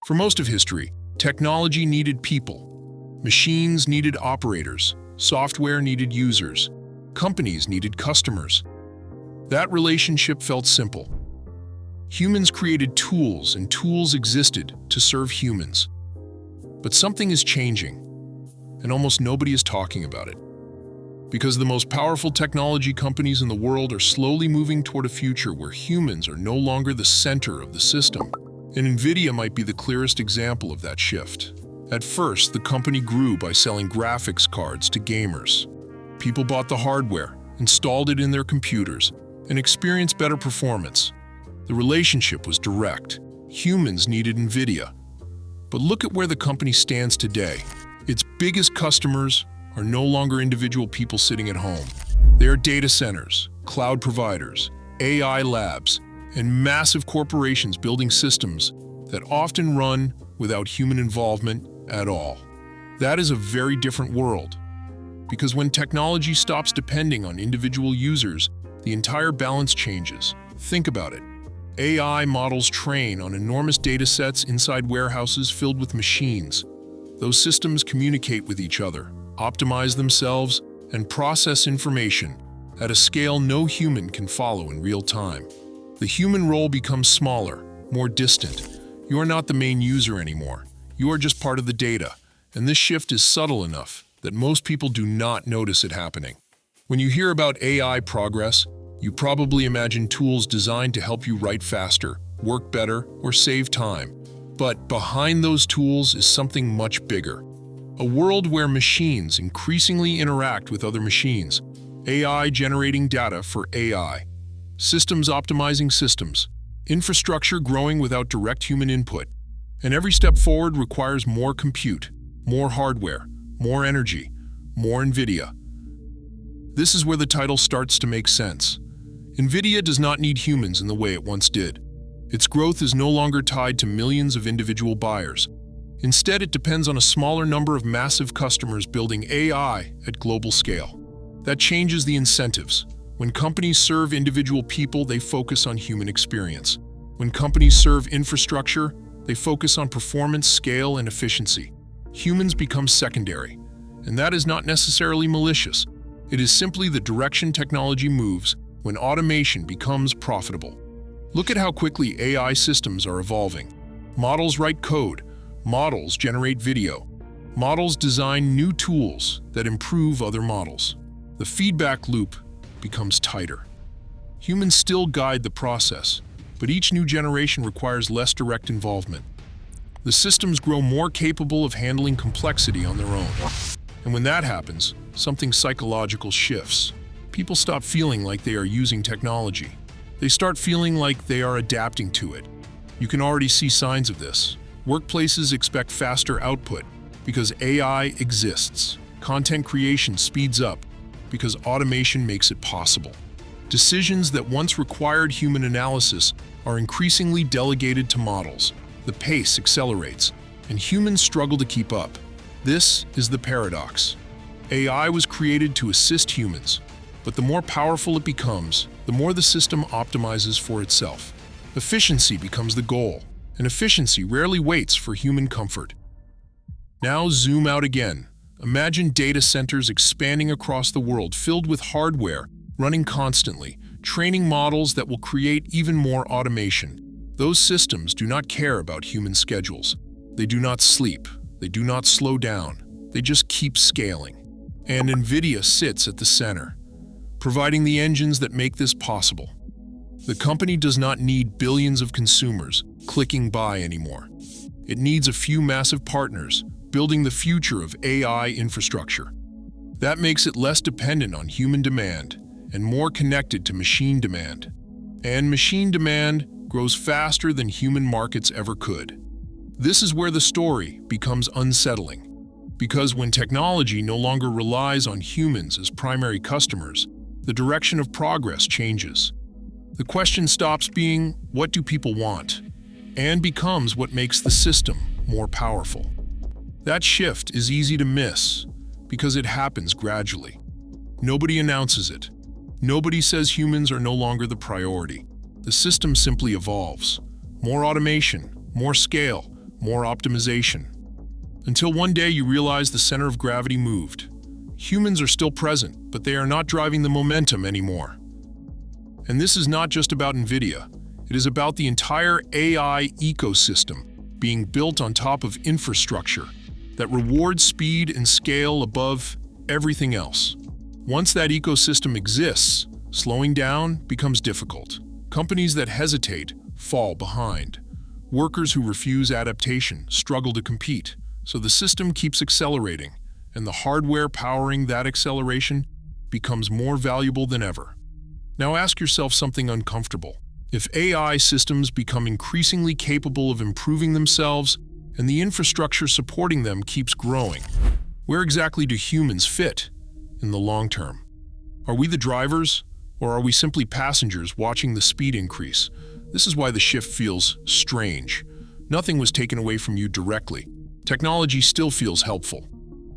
For most of history, technology needed people. Machines needed operators. Software needed users. Companies needed customers. That relationship felt simple. Humans created tools, and tools existed to serve humans. But something is changing, and almost nobody is talking about it. Because the most powerful technology companies in the world are slowly moving toward a future where humans are no longer the center of the system. And NVIDIA might be the clearest example of that shift. At first, the company grew by selling graphics cards to gamers. People bought the hardware, installed it in their computers, and experienced better performance. The relationship was direct. Humans needed NVIDIA. But look at where the company stands today. Its biggest customers are no longer individual people sitting at home. They are data centers, cloud providers, AI labs, and massive corporations building systems that often run without human involvement at all. That is a very different world. Because when technology stops depending on individual users, the entire balance changes. Think about it. AI models train on enormous data sets inside warehouses filled with machines. Those systems communicate with each other, optimize themselves, and process information at a scale no human can follow in real time. The human role becomes smaller, more distant. You are not the main user anymore. You are just part of the data, and this shift is subtle enough that most people do not notice it happening. When you hear about AI progress, you probably imagine tools designed to help you write faster, work better, or save time. But behind those tools is something much bigger. A world where machines increasingly interact with other machines, AI generating data for AI, systems optimizing systems, infrastructure growing without direct human input. And every step forward requires more compute, more hardware, more energy, more NVIDIA. This is where the title starts to make sense. NVIDIA does not need humans in the way it once did. Its growth is no longer tied to millions of individual buyers. Instead, it depends on a smaller number of massive customers building AI at global scale. That changes the incentives. When companies serve individual people, they focus on human experience. When companies serve infrastructure, they focus on performance, scale, and efficiency. Humans become secondary, and that is not necessarily malicious. It is simply the direction technology moves when automation becomes profitable. Look at how quickly AI systems are evolving. Models write code, models generate video, models design new tools that improve other models. The feedback loop becomes tighter. Humans still guide the process, but each new generation requires less direct involvement. The systems grow more capable of handling complexity on their own. And when that happens, something psychological shifts. People stop feeling like they are using technology. They start feeling like they are adapting to it. You can already see signs of this. Workplaces expect faster output because AI exists. Content creation speeds up because automation makes it possible. Decisions that once required human analysis are increasingly delegated to models. The pace accelerates, and humans struggle to keep up. This is the paradox. AI was created to assist humans, but the more powerful it becomes, the more the system optimizes for itself. Efficiency becomes the goal, and efficiency rarely waits for human comfort. Now zoom out again. Imagine data centers expanding across the world, filled with hardware, running constantly, training models that will create even more automation. Those systems do not care about human schedules. They do not sleep. They do not slow down. They just keep scaling. And NVIDIA sits at the center, providing the engines that make this possible. The company does not need billions of consumers clicking buy anymore. It needs a few massive partners building the future of AI infrastructure. That makes it less dependent on human demand and more connected to machine demand. And machine demand grows faster than human markets ever could. This is where the story becomes unsettling. Because when technology no longer relies on humans as primary customers, the direction of progress changes. The question stops being, what do people want? And becomes what makes the system more powerful. That shift is easy to miss because it happens gradually. Nobody announces it. Nobody says humans are no longer the priority. The system simply evolves. More automation, more scale, more optimization. Until one day you realize the center of gravity moved. Humans are still present, but they are not driving the momentum anymore. And this is not just about NVIDIA. It is about the entire AI ecosystem being built on top of infrastructure that rewards speed and scale above everything else. Once that ecosystem exists, slowing down becomes difficult. Companies that hesitate fall behind. Workers who refuse adaptation struggle to compete, so the system keeps accelerating, and the hardware powering that acceleration becomes more valuable than ever. Now ask yourself something uncomfortable. If AI systems become increasingly capable of improving themselves and the infrastructure supporting them keeps growing, where exactly do humans fit in the long term? Are we the drivers, or are we simply passengers watching the speed increase? This is why the shift feels strange. Nothing was taken away from you directly. Technology still feels helpful.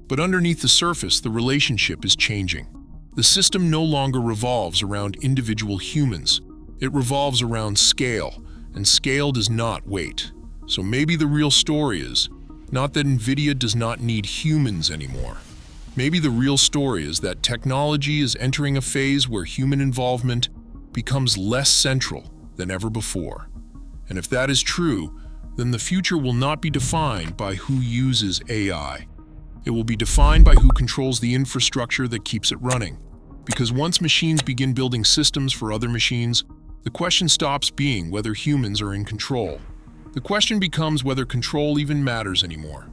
But underneath the surface, the relationship is changing. The system no longer revolves around individual humans. It revolves around scale, and scale does not wait. So maybe the real story is not that NVIDIA does not need humans anymore. Maybe the real story is that technology is entering a phase where human involvement becomes less central than ever before. And if that is true, then the future will not be defined by who uses AI. It will be defined by who controls the infrastructure that keeps it running. Because once machines begin building systems for other machines, the question stops being whether humans are in control. The question becomes whether control even matters anymore.